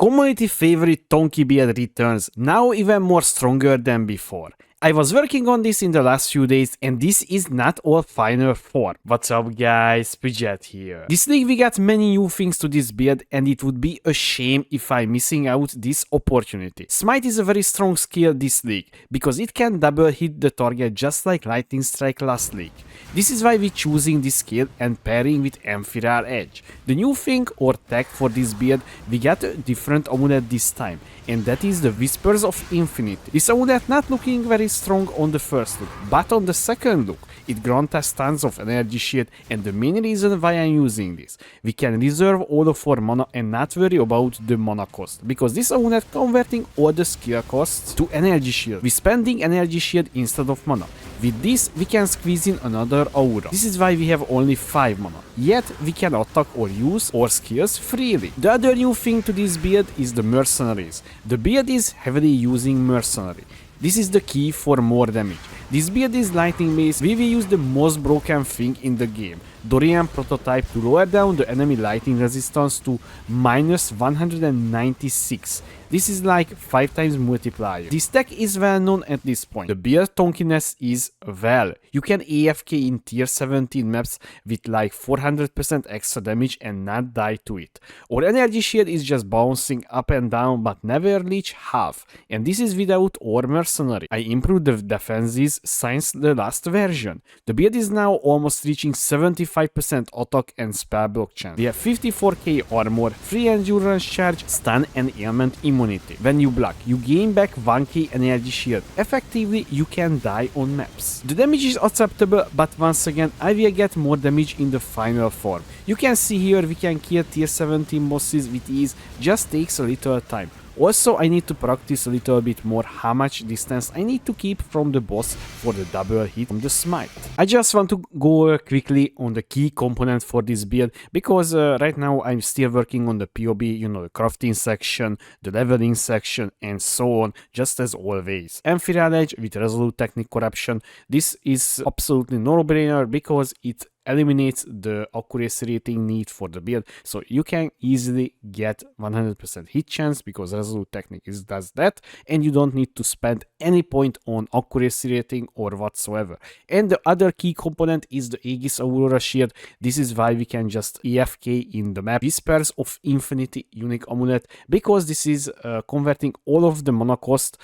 Community favorite Tonky build returns, now even more stronger than before. I was working on this in the last few days and this is not all final form. What's up guys, Pidget here. This league we got many new things to this build and it would be a shame if I'm missing out this opportunity. Smite is a very strong skill this league, because it can double hit the target just like Lightning Strike last league. This is why we're choosing this skill and pairing with Amphiral Edge. The new thing or tag for this build, we got a different amulet this time, and that is the Whispers of Infinity. This amulet not looking very strong on the first look, but on the second look, it grants us tons of energy shield, and the main reason why I'm using this, we can reserve all of our mana and not worry about the mana cost, because this amulet converting all the skill costs to energy shield. We're spending energy shield instead of mana. With this, we can squeeze in another aura. This is why we have only 5 mana, yet we can attack or use our skills freely. The other new thing to this build is the Mercenaries. The build is heavily using Mercenary. This is the key for more damage. This build is lightning based. We will use the most broken thing in the game, Dorian prototype, to lower down the enemy lightning resistance to minus 196. This is like 5 times multiplier. This tech is well known at this point. The build tonkiness is well. You can AFK in tier 17 maps with like 400% extra damage and not die to it. Our energy shield is just bouncing up and down but never reach half, and this is without our Mercenary. I improved the defenses since the last version. The build is now almost reaching 75% attack and spell block chance. We have 54k armor, free endurance charge, stun and ailment immunity. When you block, you gain back 1k energy shield. Effectively, you can die on maps. The damage is acceptable, but once again, I will get more damage in the final form. You can see here we can kill tier 17 bosses with ease, just takes a little time. Also, I need to practice a little bit more how much distance I need to keep from the boss for the double hit from the smite. I just want to go quickly on the key component for this build, because right now I'm still working on the POB, you know, the crafting section, the leveling section and so on, just as always. Amphiral Edge with Resolute Technique Corruption, this is absolutely no-brainer because it eliminates the accuracy rating need for the build, so you can easily get 100% hit chance because Resolute Technique does that, and you don't need to spend any point on accuracy rating or whatsoever. And the other key component is the Aegis Aurora Shield. This is why we can just AFK in the map. Whispers of Infinity unique amulet, because this is converting all of the mana cost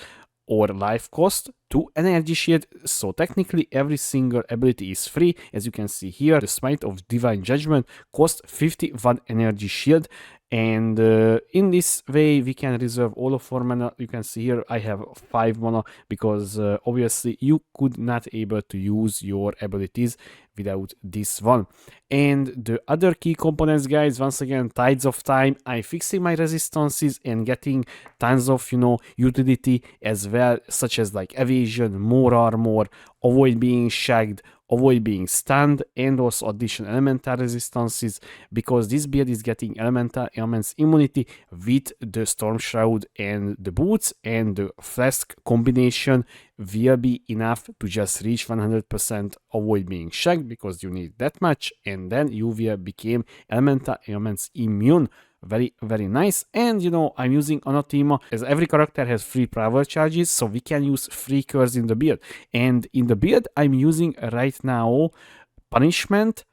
or life cost to energy shield, so technically every single ability is free. As you can see here, the Smite of Divine Judgment costs 51 energy shield, and in this way we can reserve all of our mana. You can see here I have 5 mana because obviously you could not able to use your abilities without this one. And the other key components, guys, once again, Tides of Time. I'm fixing my resistances and getting tons of, you know, utility as well, such as like evasion, more armor, avoid being shagged, avoid being stunned, and also additional elemental resistances, because this build is getting elemental elements immunity with the Storm Shroud and the boots, and the flask combination will be enough to just reach 100% avoid being shagged, because you need that much, and then you will become elemental elements immune. Very nice. And you know, I'm using Anathema, as every character has free power charges, so we can use free curse in the build. And in the build I'm using right now Punishment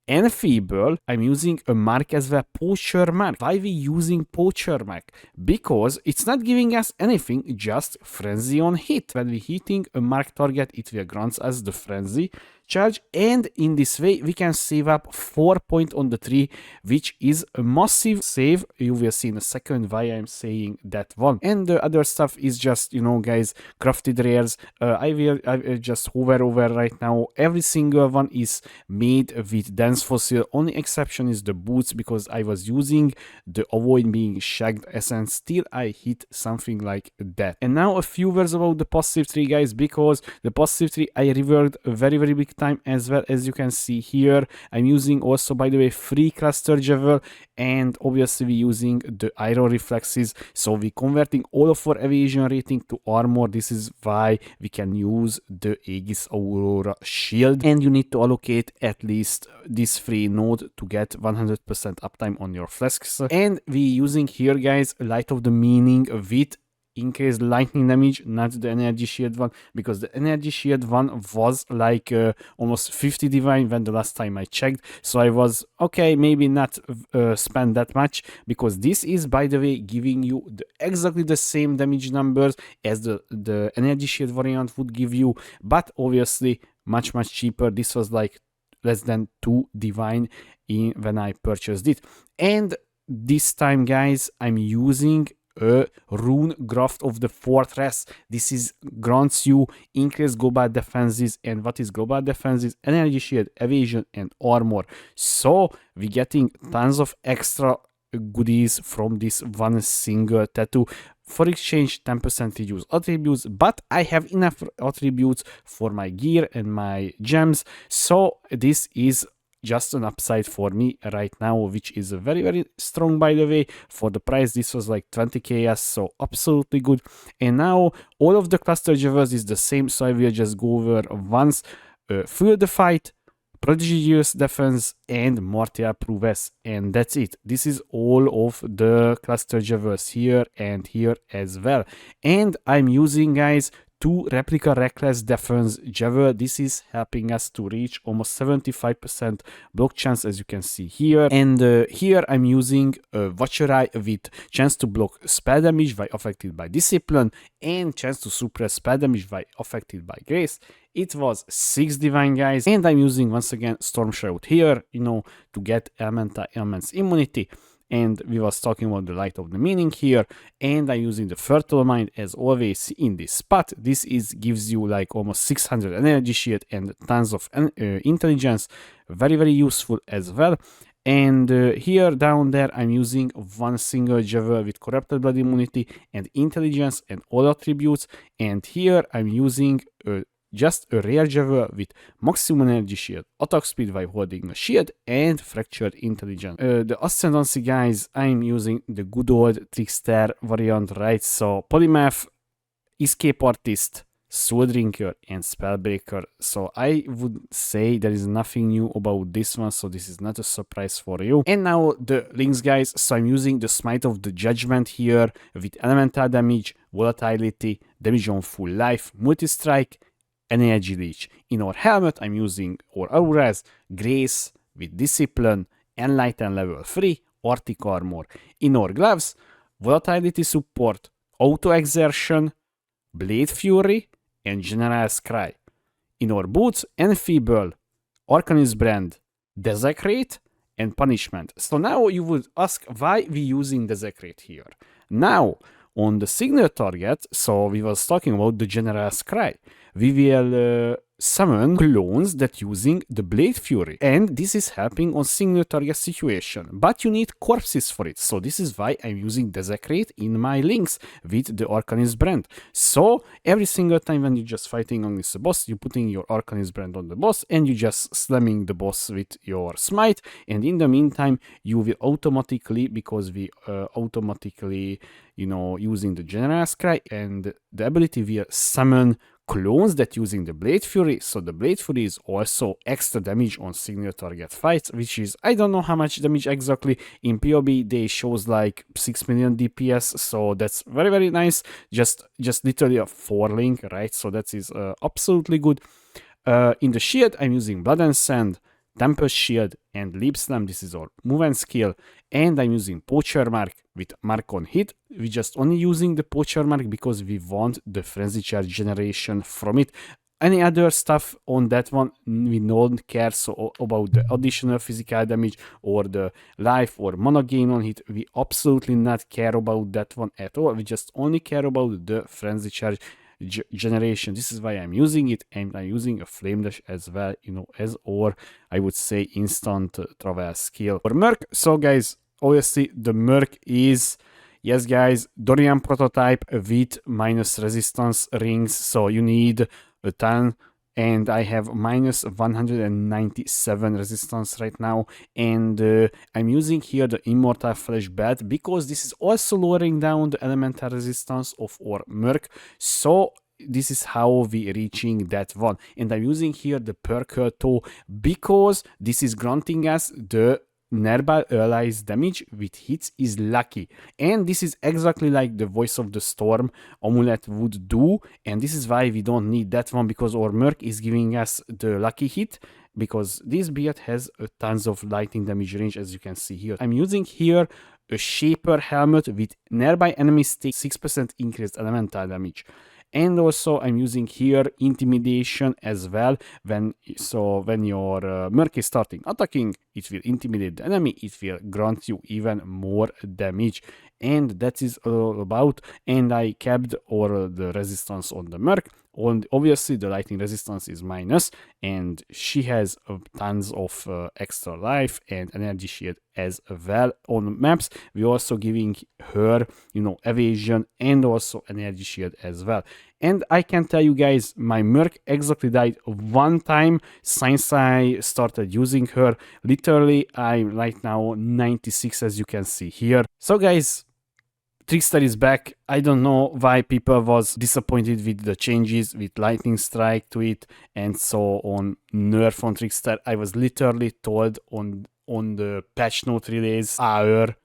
and Feeble. I'm using a mark as well, Poacher Mark. Why we using Poacher Mark? Because it's not giving us anything, just Frenzy on hit. When we hitting a mark target, it will grant us the Frenzy charge, and in this way we can save up 4 points on the tree, which is a massive save. You will see in a second why I'm saying that one. And the other stuff is just, you know, guys, crafted rares. I will just hover over right now. Every single one is made with dense fossil. Only exception is the boots, because I was using the avoid being shagged essence. Still I hit something like that. And now a few words about the passive tree, guys, because the passive tree I reworked a very big big time as well. As you can see here, I'm using also, by the way, free cluster javel, and obviously we're using the iron reflexes, so we're converting all of our evasion rating to armor. This is why we can use the Aegis Aurora shield, and you need to allocate at least this free node to get 100% uptime on your flasks. And we're using here, guys, Light of the Meaning with increased lightning damage, not the energy shield one, because the energy shield one was like almost 50 divine when the last time I checked. So I was okay, maybe not spend that much, because this is, by the way, giving you exactly the same damage numbers as the energy shield variant would give you, but obviously much cheaper. This was like less than 2 divine when I purchased it. And this time, guys, I'm using a rune graft of the fortress. This is grants you increased global defenses. And what is global defenses? Energy shield, evasion, and armor. So we're getting tons of extra goodies from this one single tattoo. For exchange, 10% reduce attributes, but I have enough attributes for my gear and my gems, so this is just an upside for me right now, which is very strong, by the way. For the price, this was like 20k, so absolutely good. And now all of the cluster javels is the same, so I will just go over once. Fuel the Fight, Prodigious Defense, and Martial Prowess, and that's it. This is all of the cluster javels here and here as well. And I'm using, guys, 2 replica reckless defense javel. This is helping us to reach almost 75% block chance, as you can see here. And here I'm using a Watcher Eye with chance to block spell damage while affected by Discipline, and chance to suppress spell damage while affected by Grace. It was 6 divine, guys, and I'm using once again Storm Shroud here, you know, to get elements immunity. And we was talking about the Light of the Meaning here, and I'm using the Fertile Mind as always in this spot. This gives you like almost 600 energy shield and tons of intelligence, very useful as well. And here down there I'm using one single javel with corrupted blood immunity and intelligence and all attributes, and here I'm using just a rare javel with maximum energy shield, attack speed while holding a shield, and fractured intelligence. The ascendancy, guys, I'm using the good old trickster variant, right? So polymath, escape artist, soul drinker, and spellbreaker. So I would say there is nothing new about this one, so this is not a surprise for you. And now the links, guys. So I'm using the Smite of the Judgment here with elemental damage, volatility, damage on full life, multi-strike, energy leech. In our helmet, I'm using our auras, Grace with Discipline, Enlighten level 3, Arctic armor. In our gloves, volatility support, auto exertion, Blade Fury, and General's Cry. In our boots, Enfeeble, Arcanist Brand, Desecrate, and Punishment. So now you would ask why we using Desecrate here. Now, on the signal target, so we was talking about the General's Cry. We will summon clones that using the Blade Fury, and this is helping on single target situation, but you need corpses for it, so this is why I'm using Desecrate in my links with the Arcanist brand. So every single time when you're just fighting on this boss, you're putting your Arcanist brand on the boss and you just slamming the boss with your smite, and in the meantime you will automatically, because we automatically, you know, using the General's Cry and the ability will summon clones that using the Blade Fury. So the Blade Fury is also extra damage on single target fights, which is, I don't know how much damage exactly. In POB they shows like 6 million DPS, so that's very nice. Just literally a 4 link, right? So that is absolutely good. In the shield I'm using Blood and Sand, Tempest Shield, and Leap Slam. This is our movement skill, and I'm using Poacher Mark with Mark on Hit. We're just only using the Poacher Mark because we want the Frenzy Charge generation from it. Any other stuff on that one, we don't care so about the additional physical damage or the life or mana gain on hit. We absolutely not care about that one at all. We just only care about the Frenzy Charge generation. This is why I'm using it, and I'm using a Flame Dash as well, you know, as, or I would say, instant travel skill for Merc. So guys, obviously the Merc is, yes guys, Dorian prototype with minus resistance rings, so you need a ton and I have minus 197 resistance right now, and I'm using here the Immortal Flash Bat because this is also lowering down the elemental resistance of our Merc, so this is how we reaching that one. And I'm using here the perk toe because this is granting us the nearby allies damage with hits is lucky, and this is exactly like the Voice of the Storm amulet would do, and this is why we don't need that one, because our Merc is giving us the lucky hit, because this beard has tons of lightning damage range, as you can see here. I'm using here a Shaper helmet with nearby enemies take 6% increased elemental damage. And also I'm using here intimidation as well. When your Merc is starting attacking, it will intimidate the enemy, it will grant you even more damage, and that is all about. And I kept all the resistance on the Merc. And obviously the lightning resistance is minus, and she has tons of extra life and energy shield as well. On maps we're also giving her, evasion and also energy shield as well. And I can tell you guys, my Merc exactly died one time since I started using her. Literally, I'm right now 96, as you can see here. So guys, Trickster is back. I don't know why people was disappointed with the changes with lightning strike to it and so on nerf on Trickster. I was literally told on the patch note release our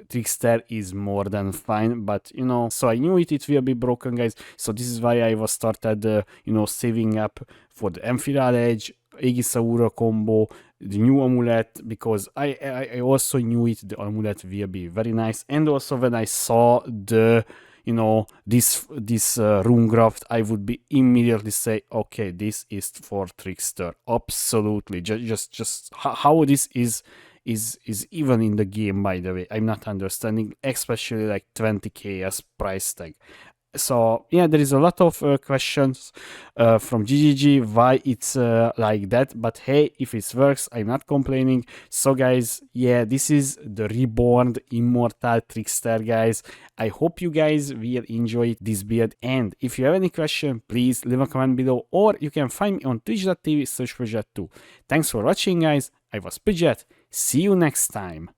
Trickster is more than fine, but so I knew it will be broken, guys. So this is why I was started saving up for the Amphiral Edge, Aegisaura combo, the new amulet, because I also knew the amulet will be very nice. And also when I saw the this rune graft, I would be immediately say, okay, this is for Trickster. Absolutely. Just how this is even in the game, by the way. I'm not understanding, especially like 20k as price tag. So yeah, there is a lot of questions from GGG why it's like that, but hey, if it works, I'm not complaining. So guys, yeah, this is the reborn Immortal Trickster, guys. I hope you guys will enjoy this build, and if you have any question, please leave a comment below, or you can find me on twitch.tv/Pidget2. Thanks for watching, guys. I was Pidget. See you next time.